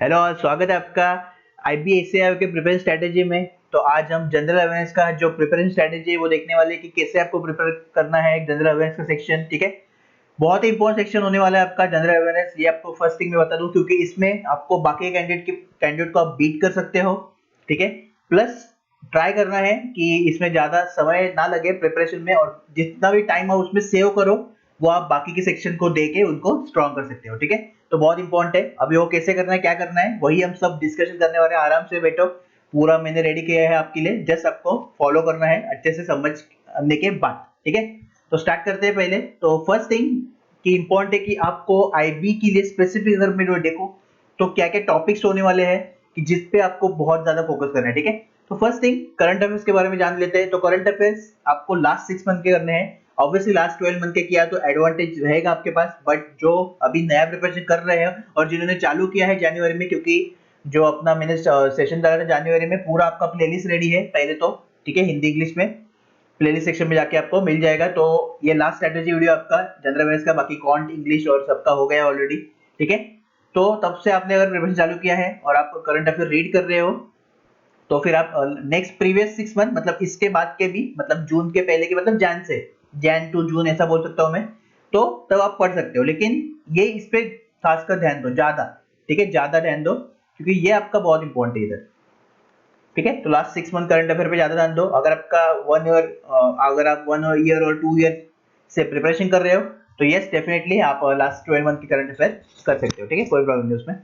Hello, स्वागत है आपका आईबीएसएआई के प्रिपरेशन स्ट्रेटेजी में। तो आज हम जनरल अवेयरनेस का जो प्रिपरेशन स्ट्रेटेजी है वो देखने वाले हैं कि कैसे आपको प्रिपेयर करना है एक जनरल अवेयरनेस का सेक्शन। ठीक है, बहुत ही इंपॉर्टेंट सेक्शन होने वाला है आपका जनरल अवेयरनेस। ये आपको फर्स्ट थिंग मैं बता दूं क्योंकि इसमें आपको बाकी कैंडिडेट को आप बीट कर सकते हो। ठीक है, प्लस ट्राई करना है कि इसमें ज्यादा समय ना लगे प्रिपरेशन में, और जितना भी टाइम हो उसमें सेव करो, वो आप बाकी के सेक्शन को दे के उनको स्ट्रॉन्ग कर सकते हो। ठीक है, तो बहुत इंपॉर्टेंट है। अभी वो कैसे करना है, क्या करना है, वही हम सब डिस्कशन करने वाले हैं। आराम से बैठो, पूरा मैंने रेडी किया है आपके लिए, जस्ट आपको फॉलो करना है अच्छे से समझने के बाद। ठीक है, तो स्टार्ट करते हैं। पहले तो फर्स्ट थिंग कि इंपॉर्टेंट है कि आपको आईबी के लिए स्पेसिफिक अगर मैं देखो तो क्या क्या टॉपिक्स होने वाले हैं कि जिस पे आपको बहुत ज्यादा फोकस करना है। ठीक है, तो फर्स्ट थिंग करंट अफेयर्स के बारे में जान लेते हैं। तो करंट अफेयर्स आपको लास्ट 6 मंथ के करने हैं। ऑब्वियसली लास्ट 12 मंथ के किया तो एडवांटेज रहेगा आपके पास, बट जो अभी नया प्रिपरेशन कर रहे हैं और जिन्होंने चालू किया है जनवरी में, क्योंकि जो अपना मैंने सेशन डाला था जनवरी में, पूरा आपका प्लेलिस्ट रेडी है पहले तो। ठीक है, हिंदी इंग्लिश में प्लेलिस्ट सेक्शन में जाके आपको मिल जाएगा। तो ये लास्ट स्ट्रेटेजी वीडियो आपका जनरल अवेयर्स का, बाकी कॉन्ट इंग्लिश और सबका हो गया ऑलरेडी। ठीक है, तो तब से आपने अगर प्रिपरेशन चालू किया है और आप करंट अफेयर रीड कर रहे हो, तो फिर आप नेक्स्ट प्रीवियस 6 मंथ मतलब इसके बाद के भी, मतलब जून के पहले के, मतलब जैन टू जून ऐसा बोल सकता हूँ मैं, तो तब आप पढ़ सकते हो। लेकिन ये इस पे खासकर ध्यान दो ज्यादा। ठीक है, ज्यादा ध्यान दो क्योंकि ये आपका बहुत इंपॉर्टेंट है इधर। ठीक है, तो लास्ट 6 मंथ करंट अफेयर पे ज्यादा ध्यान दो। अगर आपका 1 ईयर, अगर आप 1 ईयर और 2 ईयर से प्रिपरेशन कर रहे हो तो यस डेफिनेटली आप लास्ट 12 मंथ की करंट अफेयर कर सकते हो। ठीक है, कोई प्रॉब्लम नहीं उसमें।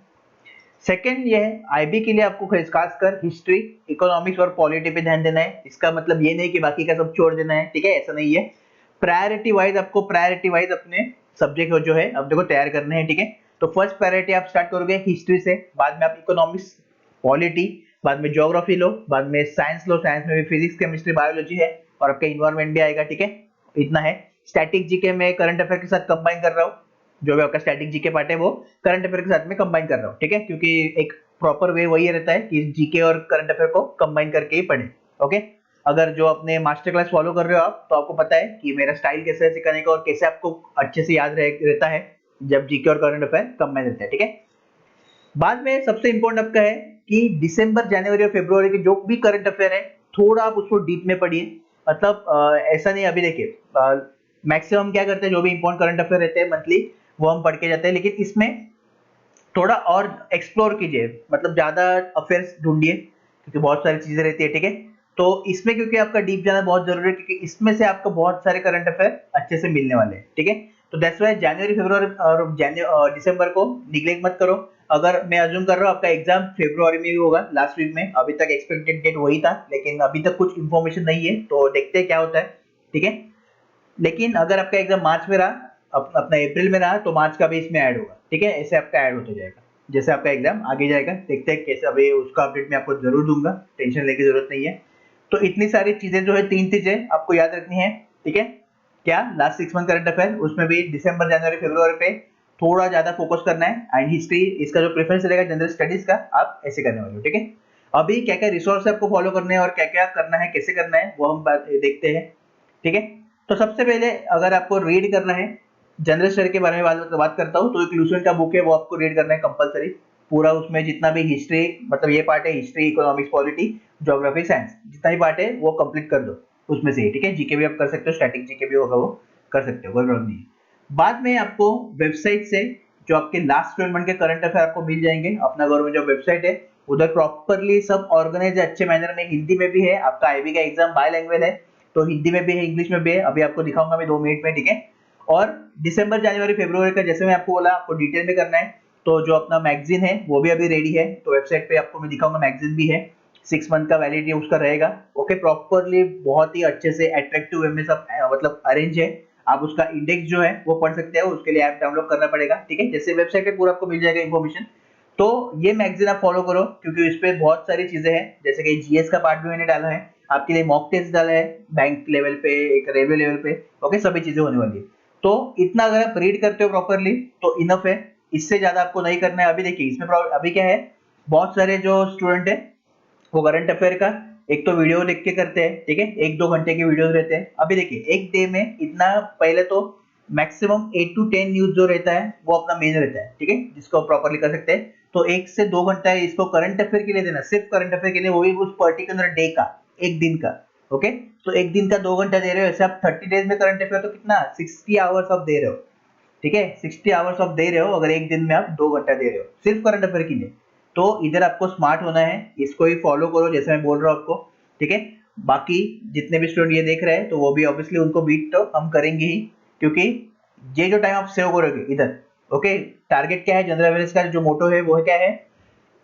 सेकंड ये है, आईबी के लिए आपको खासकर हिस्ट्री, इकोनॉमिक्स और पॉलिटी पे ध्यान देना है। इसका मतलब ये नहीं कि बाकी का सब छोड़ देना है। ठीक है, ऐसा नहीं है। प्रायोरिटी वाइज अपने सब्जेक्ट जो है अब देखो तैयार करने हैं। ठीक है, तो फर्स्ट प्रायोरिटी आप स्टार्ट करोगे हिस्ट्री से, बाद में आप इकोनॉमिक्स, पॉलिटी, बाद में ज्योग्राफी लो, बाद में साइंस लो। साइंस में भी फिजिक्स, केमिस्ट्री, बायोलॉजी है और आपका इन्वायरमेंट भी आएगा। ठीक है, इतना है। स्टैटिक जीके में करंट अफेयर के साथ कंबाइन कर रहा हूँ, जो भी आपका स्टैटिक जीके पार्ट है वो करंट अफेयर के साथ में कंबाइन कर रहा हूँ। ठीक है, क्योंकि एक प्रॉपर वे वही रहता है कि जीके और करंट अफेयर को कंबाइन करके ही पढ़े। ओके, अगर जो अपने मास्टर क्लास फॉलो कर रहे हो आप, तो आपको पता है कि मेरा स्टाइल कैसे है सिखाने का और कैसे आपको अच्छे से याद रहता है जब जीके और करंट अफेयर कंबाइन रहता है। ठीक है, बाद में सबसे इंपॉर्टेंट आपका है कि दिसंबर, जनवरी और फरवरी के जो भी करंट अफेयर है, थोड़ा आप उसको डीप में पढ़िए। मतलब ऐसा नहीं, अभी देखिए मैक्सिमम क्या करते हैं, जो भी इंपॉर्टेंट करंट अफेयर रहते हैं मंथली वो हम पढ़ के जाते हैं, लेकिन इसमें थोड़ा और एक्सप्लोर कीजिए, मतलब ज्यादा अफेयर्स ढूंढिए क्योंकि बहुत सारी चीजें रहती है। ठीक है, तो इसमें क्योंकि आपका डीप जाना बहुत जरूरी है, क्योंकि इसमें से आपको बहुत सारे करंट अफेयर अच्छे से मिलने वाले हैं। ठीक है, तो दैट्स वाई जनवरी, फरवरी और दिसंबर को निगलेक्ट मत करो। अगर मैं अज्यूम कर रहा हूँ आपका एग्जाम फरवरी में भी होगा, लास्ट वीक में, अभी तक एक्सपेक्टेड डेट वही था, लेकिन अभी तक कुछ इन्फॉर्मेशन नहीं है, तो देखते हैं क्या होता है। ठीक है, लेकिन अगर आपका एग्जाम मार्च में रहा, अपना अप्रैल में रहा, तो मार्च का भी इसमें ऐड होगा। ठीक है, ऐसे आपका ऐड होता जाएगा जैसे आपका एग्जाम आगे जाएगा। देखते हैं कैसे, अभी उसका अपडेट मैं आपको जरूर दूंगा, टेंशन लेने की जरूरत नहीं है। तो इतनी सारी चीजें जो है, 3 चीजें आपको याद रखनी है। ठीक है, क्या लास्ट 6 मंथ करंट अफेयर, उसमें भी दिसंबर, जनवरी, फरवरी पे थोड़ा ज्यादा फोकस करना है। एंड हिस्ट्री, इसका जो प्रेफरेंस रहेगा जनरल स्टडीज का, आप ऐसे करने वाले हो। ठीक है, अभी क्या क्या रिसोर्स आपको फॉलो करने हैं और क्या क्या करना है, कैसे करना है, वो हम देखते हैं। ठीक है, तो सबसे पहले अगर आपको रीड करना है, जनरल स्टडी के बारे में बात करता हूँ, तो एक लूसेंट का बुक है, वो आपको रीड करना है कंपलसरी। पूरा उसमें जितना भी हिस्ट्री, मतलब ये पार्ट है, history, economics, polity, geography, science, जितना भी पार्ट है वो कंप्लीट कर दो उसमें से। ठीक है, जीके भी आप कर सकते हो, स्टैटिक जीके भी होगा वो कर सकते हो, कोई प्रॉब्लम नहीं है। बाद में आपको वेबसाइट से जो आपके लास्ट 12 मंथ के करंट अफेयर आपको मिल जाएंगे। अपना गवर्नमेंट जो वेबसाइट है उधर प्रॉपरली सब ऑर्गेनाइज है अच्छे मैनर में, हिंदी में भी है। आपका आईबी का एग्जाम बाय लैंग्वेज है, तो हिंदी में भी है, इंग्लिश में भी है। अभी आपको दिखाऊंगा मैं 2 मिनट में। ठीक है, और दिसंबर, जनवरी, फरवरी का जैसे मैं आपको बोला, आपको डिटेल में करना है, तो जो अपना मैगजीन है वो भी अभी रेडी है, तो वेबसाइट पे आपको मैं दिखाऊंगा, मैगजीन भी है, 6 मंथ का वैलिडिटी उसका रहेगा। ओके, प्रॉपरली बहुत ही अच्छे से अट्रैक्टिव वे में सब मतलब अरेंज है। आप उसका इंडेक्स जो है वो पढ़ सकते हो, उसके लिए ऐप डाउनलोड करना पड़ेगा। ठीक है, जैसे वेबसाइट पे पूरा आपको मिल जाएगा इन्फॉर्मेशन। तो ये मैगजीन आप फॉलो करो क्योंकि इस पे बहुत सारी चीजें हैं, जैसे कि जीएस का पार्ट भी मैंने डाला है, आपके लिए मॉक टेस्ट डाला है, बैंक लेवल पे, एक रेलवे लेवल पे। ओके, सभी चीजें होने वाली है। तो इतना अगर आप रीड करते हो प्रॉपरली तो इनफ है, इससे ज्यादा आपको नहीं करना है। अभी देखिए इसमें अभी क्या है, बहुत सारे जो स्टूडेंट है वो करंट अफेयर का एक तो वीडियो लिख के करते हैं। ठीक है, 1-2 घंटे के वीडियोस रहते हैं। अभी देखिए एक डे में इतना, पहले तो मैक्सिमम 8 to 10 न्यूज जो रहता है वो अपना मेन रहता है। ठीक है, जिसको प्रॉपरली कर सकते हैं। तो 1 से 2 घंटा इसको करंट अफेयर के लिए देना, सिर्फ करंट अफेयर के लिए, वो भी उस पर्टिकुलर डे का, एक दिन का। ओके, तो एक दिन का 2 घंटा दे रहे हो, ऐसे आप 30 डेज में करंट अफेयर तो कितना 60 आवर्स आप दे रहे हो, ठीक है, 60 आवर्स आप दे रहे हो अगर एक दिन में आप 2 घंटा दे रहे हो सिर्फ करंट अफेयर के लिए। तो इधर आपको स्मार्ट होना है, इसको ही फॉलो करो जैसे मैं बोल रहा हूँ आपको, ठीक है। बाकी जितने भी स्टूडेंट ये देख रहे हैं तो वो भी ऑब्वियसली उनको बीट तो हम करेंगे ही, क्योंकि ये जो टाइम आप सेव करोगे इधर, ओके, टारगेट क्या है जनरल अवेयरनेस का, जो मोटो है वो है क्या है,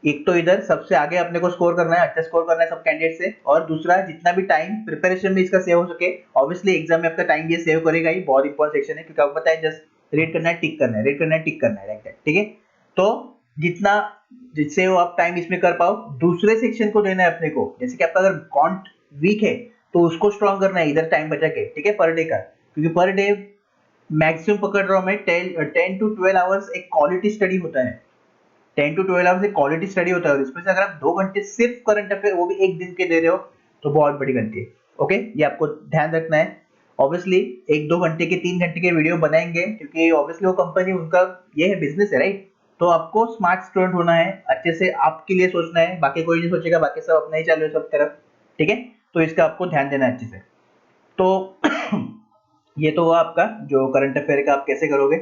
एक तो इधर सबसे आगे अपने को स्कोर करना है, अच्छा स्कोर करना है सब कैंडिडेट से, और दूसरा जितना भी टाइम प्रिपरेशन में इसका सेव हो सके, ऑब्वियसली एग्जाम में आपका टाइम ये सेव करेगा ही, बहुत इंपॉर्टेंट सेक्शन है, क्योंकि आपको पता है जस्ट रीड करना है, टिक करना है, रीड करना है, टिक करना है, लाइक दैट, ठीक है। तो जितना जिससे वो आप टाइम इसमें कर पाओ, दूसरे सेक्शन को देना है अपने को, जैसे कि आपका अगर कॉन्ट वीक है तो उसको स्ट्रॉन्ग करना है इधर टाइम बचा के, ठीक है, पर डे का, क्योंकि पर डे मैक्सिमम पकड़ रहा हूं मैं 10 to 12 आवर्स एक क्वालिटी स्टडी होता है, 10 to 12 आवर्स एक क्वालिटी स्टडी होता है, और इसमें से अगर आप 2 घंटे सिर्फ करंट अफेयर वो भी एक दिन के दे रहे हो तो बहुत बड़ी गलती है। ओके, ये आपको ध्यान रखना है। ऑब्वियसली 1-2 घंटे के 3 घंटे के वीडियो बनाएंगे, क्योंकि ऑब्वियसली वो कंपनी उनका ये है, बिजनेस है, राइट। तो आपको स्मार्ट स्टूडेंट होना है, अच्छे से आपके लिए सोचना है, बाकी कोई नहीं सोचेगा, बाकी सब अपना ही चालू है सब तरफ, ठीक है। तो इसका आपको ध्यान देना है अच्छे से। तो ये तो हुआ आपका जो करंट अफेयर का आप कैसे करोगे,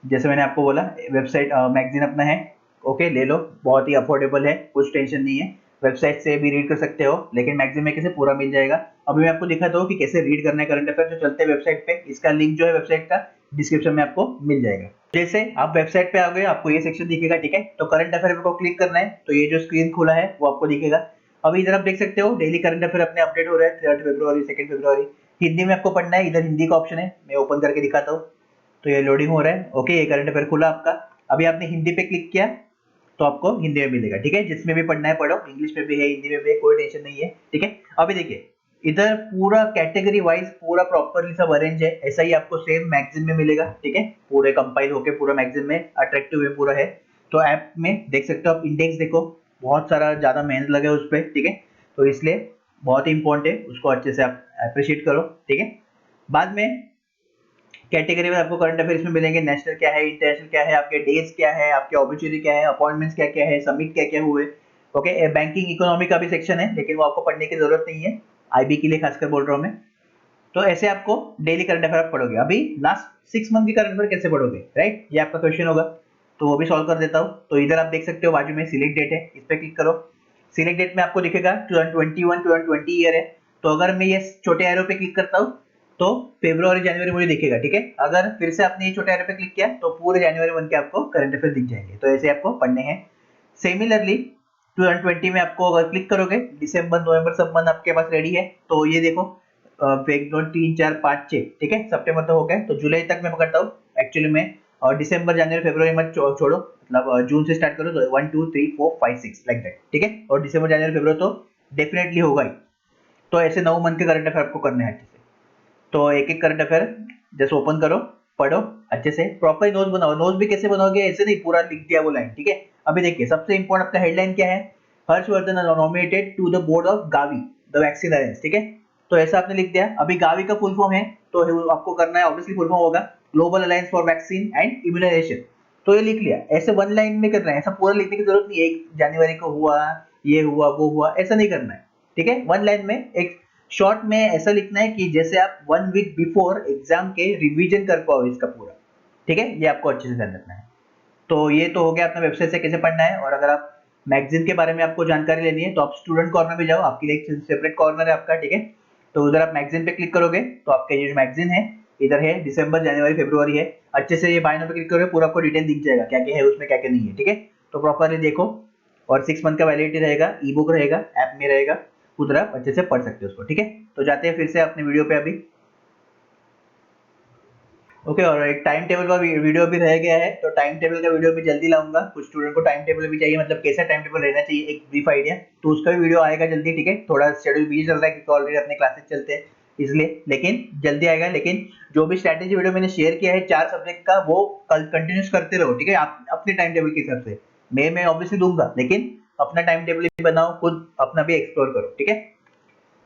जैसे मैंने आपको बोला वेबसाइट मैगजीन अपना है, ओके, ले लो, बहुत ही अफोर्डेबल है, कुछ टेंशन नहीं है, वेबसाइट से भी रीड कर सकते हो, लेकिन मैगजीन में कैसे पूरा मिल जाएगा। अभी मैं आपको दिखाता हूँ कि कैसे रीड करना है करंट अफेयर जो चलते हैं वेबसाइट पे, इसका लिंक जो है वेबसाइट का डिस्क्रिप्शन में आपको मिल जाएगा। जैसे आप वेबसाइट पे आ गए, आपको ये सेक्शन दिखेगा, ठीक है, तो करंट अफेयर को क्लिक करना है, तो ये जो स्क्रीन खुला है वो आपको दिखेगा। अभी इधर आप देख सकते हो डेली करंट अफेयर अपने अपडेट हो रहा है, 3 फरवरी 2 फरवरी, हिंदी में आपको पढ़ना है, इधर हिंदी का ऑप्शन है, मैं ओपन करके दिखाता हूँ। तो ये लोडिंग हो रहा है, ओके, ये करंट अफेयर खुला आपका। अभी आपने हिंदी पे क्लिक किया तो आपको हिंदी में मिलेगा, ठीक है, जिसमें भी पढ़ना है पढ़ो, इंग्लिश में भी है, हिंदी में भी है, कोई टेंशन नहीं है, ठीक है। अभी देखिए इधर पूरा कैटेगरी वाइज पूरा प्रॉपरली सब अरेंज है, ऐसा ही आपको सेम मैगजीन में मिलेगा, ठीक है, पूरे कंपाइल होके पूरा मैगजीन में अट्रैक्टिव वे पूरा है। तो ऐप में देख सकते हो आप, इंडेक्स देखो, बहुत सारा ज्यादा मेहनत लगे उस पर, ठीक है, तो इसलिए बहुत ही इंपॉर्टेंट है, उसको अच्छे से आप अप्रिशिएट करो, ठीक है। बाद में कैटेगरी में आपको करंट अफेयर्स में मिलेंगे, नेशनल क्या है, इंटरनेशनल क्या है, आपके डेज क्या है, आपके ऑब्जेक्टिव क्या है, अपॉइंटमेंट्स क्या क्या है, सबमिट क्या क्या हुए, ओके। बैंकिंग इकोनॉमी का भी सेक्शन है, लेकिन वो आपको पढ़ने की जरूरत नहीं है, आईबी के लिए खासकर बोल रहा हूँ मैं। तो ऐसे आपको डेली करंट अफेयर आप पढ़ोगे। अभी लास्ट 6 मंथ की करंट अफेयर कैसे पढ़ोगे, राइट, ये आपका क्वेश्चन होगा, तो वो भी सॉल्व कर देता हूँ। तो इधर आप देख सकते हो बाजू में सिलेक्ट डेट है, इस पर क्लिक करो। सिलेक्ट डेट में आपको दिखेगा 2021 2020 ईयर है, तो अगर मैं ये छोटे एरो पे क्लिक करता हूँ तो फरवरी जनवरी मुझे दिखेगा, ठीक है। अगर फिर से आपने ये छोटे एरो पे क्लिक किया तो पूरे जनवरी बन के आपको करंट अफेयर दिख जाएंगे, तो ऐसे आपको पढ़ने हैं। सिमिलरली 2020 में आपको अगर क्लिक करोगे, दिसंबर नवंबर सब मंथ आपके पास रेडी है, तो ये देखो 1 2 3 4 5 6, ठीक है, सितंबर तो हो गया, तो जुलाई तक मैं पकड़ता हूँ एक्चुअली में, और दिसंबर जनवरी फरवरी मत छोड़ो, मतलब जून से स्टार्ट करो, तो 1 2 3 4 5 6 लाइक दैट, ठीक है, और दिसंबर जनवरी फरवरी तो डेफिनेटली होगा ही। तो ऐसे 9 मंथ के करंट अफेयर आपको करने हैं अच्छे से। तो एक एक करंट अफेयर जैसे ओपन करो, पढ़ो अच्छे से, प्रॉपर नोट्स बनाओ। नोट्स भी कैसे बनाओगे, ऐसे नहीं पूरा लिख दिया वो लाइन, ठीक है। अभी देखिए सबसे इंपॉर्टेंट आपका हेडलाइन क्या है, Harshvardhan nominated to the board of Gavi the vaccine alliance, ठीक है, तो ऐसा आपने लिख दिया। अभी गावी का फुल फॉर्म है, तो आपको करना है, ऑब्वियसली फुल फॉर्म होगा global alliance for vaccine and immunisation, तो ये लिख लिया। ऐसे वन लाइन में करना है, ऐसा पूरा लिखने की जरूरत नहीं है, 1 जनवरी को हुआ, ये हुआ वो हुआ, ऐसा नहीं करना है, ठीक है। वन लाइन में एक शॉर्ट में ऐसा लिखना है कि जैसे आप 1 वीक बिफोर एग्जाम के रिवीजन कर पाओ इसका पूरा, ठीक है, ये आपको अच्छे से ध्यान रखना है। तो ये तो हो गया अपना वेबसाइट से कैसे पढ़ना है। और अगर आप मैगजीन के बारे में आपको जानकारी लेनी है तो आप स्टूडेंट कॉर्नर में जाओ, आपके लिए एक सेपरेट कॉर्नर है आपका, ठीक है। तो उधर आप मैगजीन पे क्लिक करोगे तो आपका ये जो मैगजीन है इधर है, दिसंबर जनवरी फरवरी है, अच्छे से ये बाय नाउ पे क्लिक करोगे पूरा आपको डिटेल दिख जाएगा, क्या क्या है उसमें क्या क्या नहीं है, ठीक है। तो प्रॉपरली देखो, और 6 मंथ का वैलिडिटी रहेगा, ई बुक रहेगा, ऐप में रहेगा, उधर आप अच्छे से पढ़ सकते हो उसको, ठीक है। तो जाते हैं फिर से अपने वीडियो पे अभी, ओके। और एक टाइम टेबल का वीडियो भी रह गया है, तो टाइम टेबल का वीडियो भी जल्दी लाऊंगा, कुछ स्टूडेंट को टाइम टेबल भी चाहिए, मतलब कैसा टाइम टेबल रहना चाहिए एक ब्रीफ आइडिया, तो उसका भी वीडियो आएगा जल्दी, ठीक है। थोड़ा शेड्यूल बिजी चल रहा है क्योंकि ऑलरेडी अपने क्लासेस चलते हैं इसलिए, लेकिन जल्दी आएगा। लेकिन जो भी स्ट्रैटेजी वीडियो मैंने शेयर किया है 4 सब्जेक्ट का, वो कल कंटिन्यूस करते रहो, ठीक है, आप अपने टाइम टेबल के हिसाब से। मैं ऑब्वियसली दूंगा, लेकिन अपना टाइम टेबल भी बनाओ, खुद अपना भी एक्सप्लोर करो, ठीक है।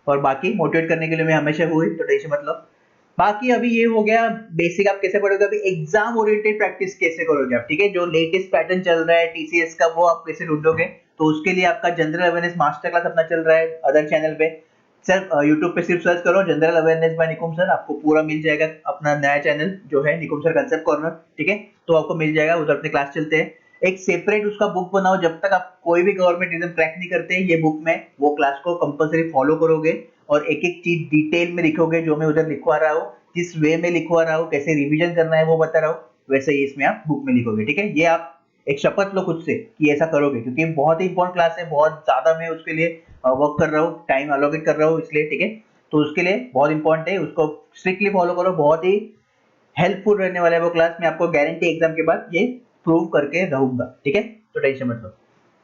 और बाकी मोटिवेट करने के लिए मैं हमेशा हुई, तो टेंशन मत लो। बाकी अभी ये हो गया बेसिक, आप कैसे पढ़ोगे, अभी एग्जाम ओरिएंटेड प्रैक्टिस कैसे करोगे आप, ठीक है, जो लेटेस्ट पैटर्न चल रहा है टीसीएस का वो आप कैसे ढूंढोगे। तो उसके लिए आपका जनरल अवेयरनेस मास्टर क्लास अपना चल रहा है अदर चैनल पे। सर यूट्यूब पे सिर्फ सर्च करो general awareness by Nikum sir, आपको पूरा मिल जाएगा। अपना नया चैनल जो है निकुम सर कंसेप्ट कॉर्नर, ठीक है, तो आपको मिल जाएगा, उधर अपने क्लास चलते हैं। एक सेपरेट उसका बुक बनाओ, जब तक आप कोई भी गवर्नमेंट एग्जाम क्रैक नहीं करते ये बुक में वो क्लास को कंपलसरी फॉलो करोगे और एक एक चीज डिटेल में लिखोगे, जो मैं उधर लिखवा रहा हूँ, जिस वे में लिखवा रहा हूँ, कैसे रिवीजन करना है वो बता रहा हूँ, वैसे ही इसमें आप बुक में लिखोगे, ठीक है। ये आप एक शपथ लो खुद से कि ऐसा करोगे, क्योंकि बहुत ही इंपॉर्टेंट क्लास है, बहुत ज्यादा मैं उसके लिए वर्क कर रहा हूँ, टाइम अलोकेट कर रहा हूँ इसलिए, ठीक है। तो उसके लिए बहुत इंपॉर्टेंट है, उसको स्ट्रिक्टली फॉलो करो, बहुत ही हेल्पफुल रहने वाला है वो क्लास, मैं आपको गारंटी एग्जाम के बाद ये प्रूव करके रहूंगा, ठीक है, तो टेंशन मत लो।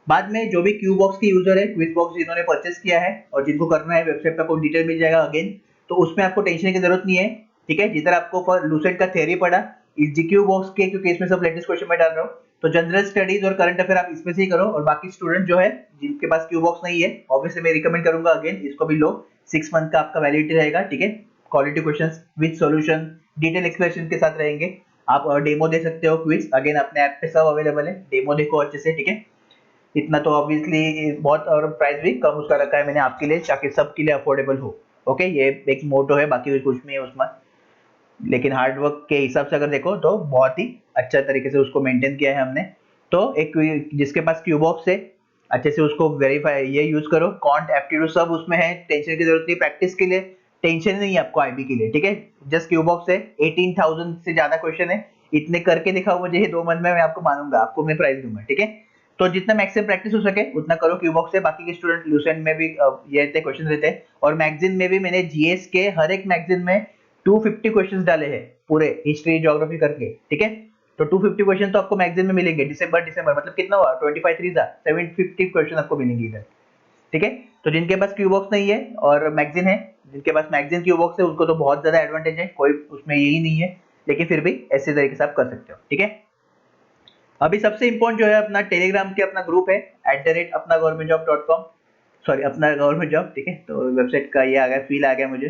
बाद में जो भी क्यू बॉक्स के यूजर है, क्विज बॉक्स जिन्होंने परचेस किया है और जिनको करना है, वेबसाइट पर आपको डिटेल मिल जाएगा अगेन, तो उसमें आपको टेंशन की जरूरत नहीं है, ठीक है। जिधर आपको फॉर लूसेंट का थ्योरी पढ़ा, इस जीक्यू बॉक्स के, क्योंकि इसमें सब लेटेस्ट क्वेश्चन मैं डाल रहा हूँ, तो जनरल स्टडीज और करंट अफेयर आप इसमें से ही करो। और बाकी स्टूडेंट जो है जिनके पास क्यू बॉक्स नहीं है, ऑब्वियसली मैं रिकमेंड करूंगा अगेन इसको भी लो, 6 मंथ का आपका वैलिडिटी रहेगा, ठीक है। Quality questions with solution detail explanation के साथ रहेंगे। आप डेमो दे सकते हो, क्विज अगेन अपने ऐप पे सब अवेलेबल है, डेमो देखो अच्छे से, ठीक है। इतना तो ऑब्वियसली बहुत, और प्राइस भी कम उसका रखा है मैंने आपके लिए ताकि सबके लिए अफोर्डेबल हो। ओके, ये एक मोटो है, बाकी कुछ नहीं है उसमें, लेकिन हार्ड वर्क के हिसाब से अगर देखो तो बहुत ही अच्छा तरीके से उसको मेंटेन किया है हमने। तो एक जिसके पास क्यूबॉक्स है अच्छे से उसको वेरीफाई ये यूज करो, कॉन्ट एप्टीट्यूड सब उसमें है, टेंशन की जरूरत नहीं, प्रैक्टिस के लिए टेंशन नहीं है आपको आईबी के लिए, ठीक है। जस्ट क्यूबॉक्स है, 18,000 से ज्यादा क्वेश्चन है, इतने करके दिखाओ मुझे ये 2 मंथ में, मैं आपको मानूंगा, आपको मैं प्राइज दूंगा, ठीक है। तो जितना मैक्सिमम प्रैक्टिस हो सके उतना करो क्यूबॉक्स से। बाकी के स्टूडेंट लूसेंट में भी ये रहते क्वेश्चन रहते हैं, और मैगजीन में भी मैंने जीएस के हर एक मैगजीन में 250 क्वेश्चंस डाले हैं पूरे हिस्ट्री ज्योग्राफी करके, ठीक है। तो 250 क्वेश्चन तो आपको मैगजीन में मिलेंगे, दिसंबर दिसंबर मतलब कितना हुआ, 25 3 750 क्वेश्चन आपको मिलेंगे इधर, ठीक है। तो जिनके पास क्यूबॉक्स नहीं है और मैगजीन है, जिनके पास मैगजीन क्यूबॉक्स है उनको तो बहुत ज्यादा एडवांटेज है, कोई उसमें यही नहीं है, लेकिन फिर भी ऐसे तरीके से आप कर सकते हो, ठीक है। अभी सबसे इंपॉर्टेंट जो है अपना टेलीग्राम के अपना ग्रुप है अपना government job dot com, sorry अपना गवर्नमेंट जॉब, ठीक है। तो वेबसाइट का ये आ गया, फील आ गया मुझे,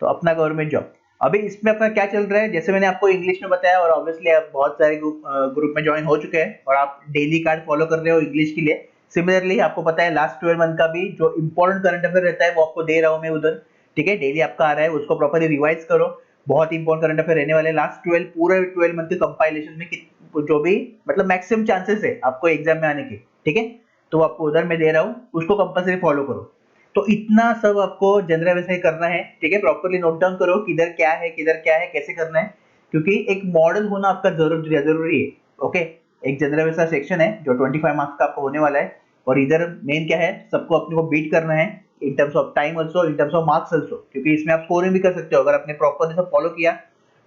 तो अपना गवर्नमेंट जॉब। अभी इसमें अपना क्या चल रहा है, जैसे मैंने आपको इंग्लिश में बताया, और ऑब्वियसली आप बहुत सारे ग्रुप में ज्वाइन हो चुके हैं और आप डेली कार्ड फॉलो कर रहे हो इंग्लिश के लिए। सिमिलरली आपको पता है लास्ट 12 मंथ का भी जो इंपॉर्टेंट करंट अफेयर रहता है वो आपको दे रहा हूँ मैं उधर, ठीक है, डेली आपका आ रहा है, उसको प्रॉपरली रिवाइज करो। बहुत इंपॉर्टेंट करंट अफेयर रहने वाले लास्ट 12 पूरे 12 मंथ के कंपाइलेशन में जो भी मतलब मैक्सिमम चांसेस है आपको एग्जाम में आने के, ठीक है, तो आपको उधर मैं दे रहा हूँ, उसको कंपलसरी फॉलो करो। तो इतना सब आपको जनरल वैसे ही करना है, ठीक है, प्रॉपरली नोट डाउन करो किधर क्या है कैसे करना है, क्योंकि एक मॉडल होना आपका जरूरी है। ओके, एक जनरल वैसा सेक्शन है जो 25 मार्क्स का आपको होने वाला है, और इधर मेन क्या है, सबको अपने को बीट करना है in terms of time also, in terms of marks also, क्योंकि इसमें आप स्कोरिंग भी कर सकते हो अगर आपने प्रॉपरली सब फॉलो किया,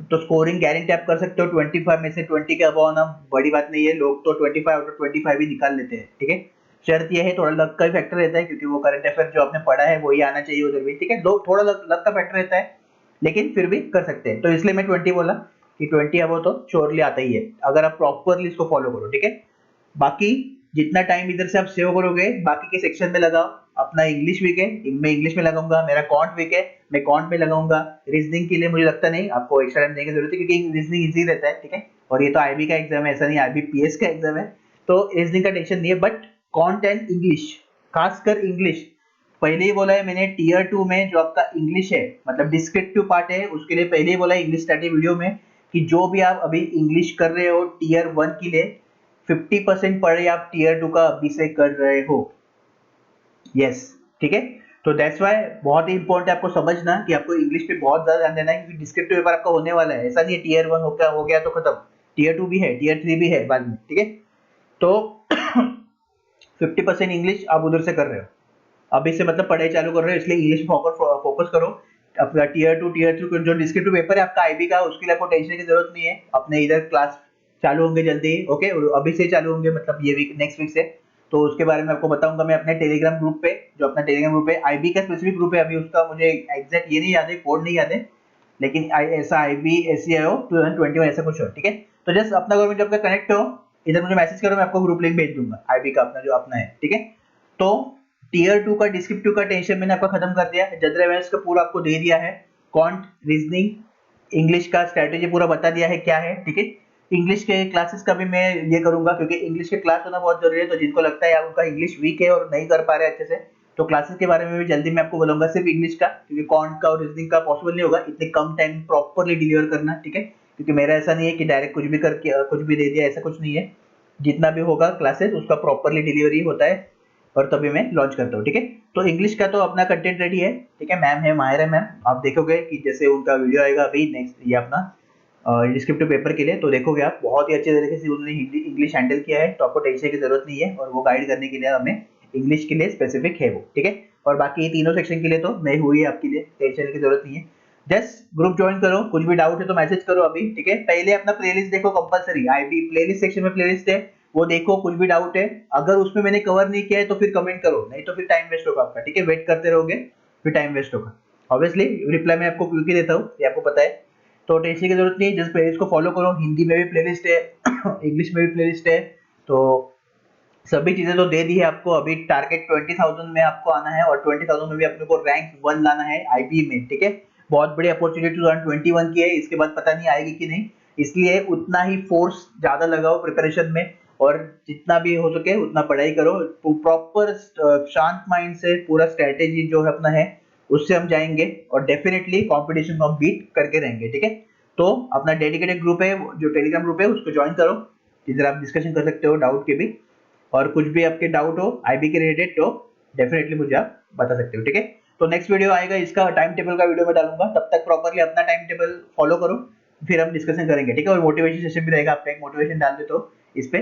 तो स्कोरिंग गारंटी आप कर सकते हो। 25 में से 20 के अबव आना बड़ी बात नहीं है, लोग तो 25 आउट ऑफ 25 ही निकाल लेते हैं, ठीक है। शर्त यह है, थोड़ा लक का फैक्टर रहता है, क्योंकि वो करंट अफेयर जो आपने पढ़ा है वही आना चाहिए उधर भी, ठीक है, थोड़ा लक का फैक्टर रहता है, लेकिन फिर भी कर सकते हैं। तो इसलिए मैं 20 बोला कि 20 अब तो श्योरली आता ही है अगर आप प्रॉपरली इसको फॉलो करो, ठीक है। बाकी जितना टाइम इधर से आप सेव करोगे बाकी के सेक्शन में लगाओ। अपना इंग्लिश वीक है, मैं इंग्लिश में लगाऊंगा, मेरा कॉन्ट वीक है, मैं कॉन्ट में लगाऊंगा। रीजनिंग के लिए मुझे लगता नहीं आपको एक्स्ट्रा टाइम देने की जरूरत है, क्योंकि रीजनिंग इजी रहता है, ठीक है, और ये तो आईबी का एग्जाम है, ऐसा नहीं आईबीपीएस का एग्जाम है, तो रीजनिंग का टेंशन नहीं है। बट कॉन्ट एंड इंग्लिश, खासकर इंग्लिश, पहले ही बोला है मैंने टीयर 2 में जो आपका इंग्लिश है मतलब डिस्क्रिप्टिव पार्ट है, उसके लिए पहले ही बोला है इंग्लिश स्टडी वीडियो में कि जो भी आप अभी इंग्लिश कर रहे हो टीयर 1 के लिए 50% पढ़े आप टीयर 2 का अभी से कर रहे हो। यस, ठीक है। तो दैट्स वाई बहुत ही इंपॉर्टेंट है आपको समझना कि आपको इंग्लिश पे बहुत ज्यादा ध्यान देना है, क्योंकि डिस्क्रिप्टिव पेपर आपका होने वाला है, ऐसा नहीं है टीयर 1 हो गया तो खत्म, टीयर 2 भी है, टीयर 3 भी है बाद में, ठीक है। तो 50% इंग्लिश आप उधर से कर रहे हो, अभी से मतलब पढ़ाई चालू कर रहे हो, इसलिए इंग्लिश फोकस करो। अपना टीयर 2 टीयर 3 जो डिस्क्रिप्टिव पेपर है आपका आईबी का, उसके लिए आपको टेंशन की जरूरत नहीं है, अपने इधर क्लास चालू होंगे जल्दी, ओके, अभी से चालू होंगे, मतलब ये वीक नेक्स्ट वीक से। तो उसके बारे में आपको बताऊंगा मैं अपने टेलीग्राम ग्रुप पे, जो अपना टेलीग्राम ग्रुप है आईबी का स्पेसिफिक ग्रुप है, अभी उसका मुझे एग्जैक्ट ये नहीं याद है, कोड नहीं याद है, लेकिन ऐसा IB SCIO 2021 ऐसा कुछ हो, ठीक है। तो जस्ट अपना गवर्नमेंट जॉब का कनेक्ट हो, इधर मुझे मैसेज करो, मैं आपको ग्रुप लिंक भेज दूंगा आईबी का अपना जो अपना है, ठीक है। तो टीयर 2 का डिस्क्रिप्टिव का टेंशन मैंने आपका खत्म कर दिया, जनरल अवेयरनेस का पूरा आपको दे दिया है, कॉन्ट रीजनिंग इंग्लिश का स्ट्रेटेजी पूरा बता दिया है क्या है, ठीक है। इंग्लिश के क्लासेस का भी मैं ये करूंगा, क्योंकि इंग्लिश के क्लास होना बहुत जरूरी है। तो जिनको लगता है यार उनका इंग्लिश वीक है और नहीं कर पा रहे अच्छे से, तो क्लासेस के बारे में भी जल्दी मैं आपको बोलूंगा, सिर्फ इंग्लिश का, क्योंकि कॉन्ट का और रीजनिंग का पॉसिबल नहीं होगा इतने कम टाइम प्रॉपरली डिलीवर करना, ठीक है। क्योंकि मेरा ऐसा नहीं है कि डायरेक्ट कुछ भी करके कुछ भी दे दिया, ऐसा कुछ नहीं है। जितना भी होगा क्लासेस उसका प्रॉपरली डिलीवरी होता है और तभी मैं लॉन्च करता हूँ, ठीक है। तो इंग्लिश का तो अपना कंटेंट रेडी है, ठीक है। मैम है, माहिर है मैम, आप देखोगे कि जैसे उनका वीडियो आएगा अभी नेक्स्ट, ये अपना डिस्क्रिप्टिव पेपर के लिए, तो देखोगे आप बहुत ही अच्छे तरीके से उन्होंने हिंदी इंग्लिश हैंडल किया है, तो आपको टेंशन की जरूरत नहीं है। और वो गाइड करने के लिए हमें इंग्लिश के लिए स्पेसिफिक है वो, ठीक है। और बाकी ये तीनों सेक्शन के लिए तो मैं हुई है आपके लिए, टेंशन की जरूरत नहीं है। जस्ट ग्रुप ज्वाइन करो, कुछ भी डाउट है तो मैसेज करो अभी, ठीक है। पहले अपना प्लेलिस्ट देखो कंपलसरी, आईबी प्लेलिस्ट सेक्शन में प्लेलिस्ट है, वो देखो। कुछ भी डाउट है अगर उसमें मैंने कवर नहीं किया है तो फिर कमेंट करो, नहीं तो फिर टाइम वेस्ट होगा आपका, ठीक है। वेट करते रहोगे फिर टाइम वेस्ट होगा। ऑब्वियसली रिप्लाई मैं आपको क्विक ही देता हूँ, ये आपको पता है। तो टेंशन की जरूरत नहीं है, जस्ट प्लेलिस्ट को फॉलो करो। हिंदी में भी प्लेलिस्ट है इंग्लिश में भी प्लेलिस्ट है, तो सभी चीजें तो दे दी है आपको। अभी टारगेट 20,000 में आपको आना है, और 20,000 में भी अपने को रैंक 1 लाना है आईबी में, ठीक है। बहुत बड़ी अपॉर्चुनिटी 2021 की है, इसके बाद पता नहीं आएगी कि नहीं, इसलिए उतना ही फोर्स ज्यादा लगाओ प्रिपरेशन में, और जितना भी हो सके उतना पढ़ाई करो प्रॉपर शांत माइंड से। पूरा स्ट्रेटेजी जो है अपना है उससे हम जाएंगे, और डेफिनेटली कंपटीशन को हम बीट करके रहेंगे, ठीक है। तो अपना डेडिकेटेड ग्रुप है, जो टेलीग्राम ग्रुप है उसको ज्वाइन करो, जिधर आप डिस्कशन कर सकते हो डाउट के भी। और कुछ भी आपके डाउट हो आईबी के रिलेटेड तो डेफिनेटली मुझे आप बता सकते हो, ठीक है। तो नेक्स्ट वीडियो आएगा, इसका टाइम टेबल का वीडियो मैं डालूंगा, तब तक प्रॉपरली अपना टाइम टेबल फॉलो करो, फिर हम डिस्कशन करेंगे, ठीक है। और मोटिवेशन सेशन भी रहेगा, आपका एक मोटिवेशन डाल देते हो इस पे,